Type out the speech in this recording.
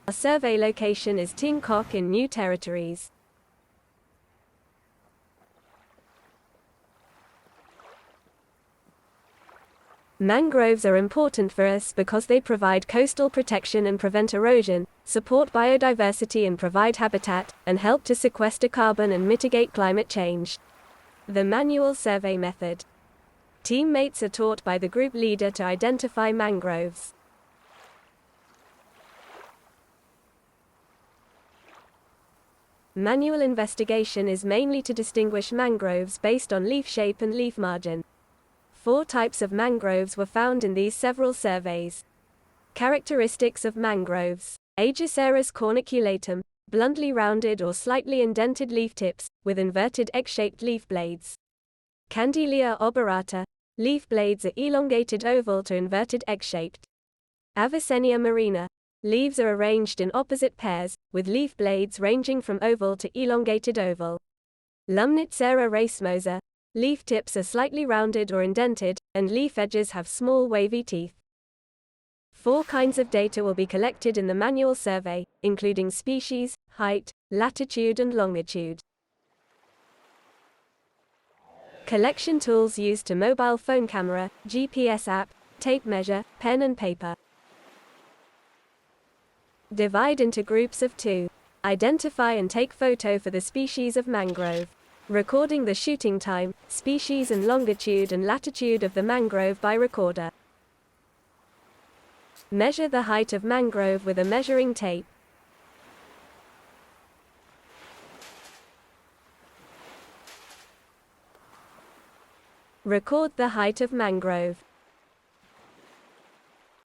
Our survey location is Tingkok in New Territories. Mangroves are important for us because they provide coastal protection and prevent erosion, support biodiversity and provide habitat, and help to sequester carbon and mitigate climate change. The manual survey method. Teammates are taught by the group leader to identify mangroves. Manual investigation is mainly to distinguish mangroves based on leaf shape and leaf margin. 4 types of mangroves were found in these several surveys. Characteristics of mangroves. Aegiceras corniculatum, bluntly rounded or slightly indented leaf tips, with inverted egg-shaped leaf blades. Candelia oberata, leaf blades are elongated oval to inverted egg-shaped. Avicennia marina, leaves are arranged in opposite pairs, with leaf blades ranging from oval to elongated oval. Lumnitcera racemosa, leaf tips are slightly rounded or indented, and leaf edges have small wavy teeth. 4 kinds of data will be collected in the manual survey, including species, height, latitude and longitude. Collection tools used to mobile phone camera, GPS app, tape measure, pen and paper. Divide into groups of 2. Identify and take photo for the species of mangrove. Recording the shooting time, species and longitude and latitude of the mangrove by recorder. Measure the height of mangrove with a measuring tape. Record the height of mangrove.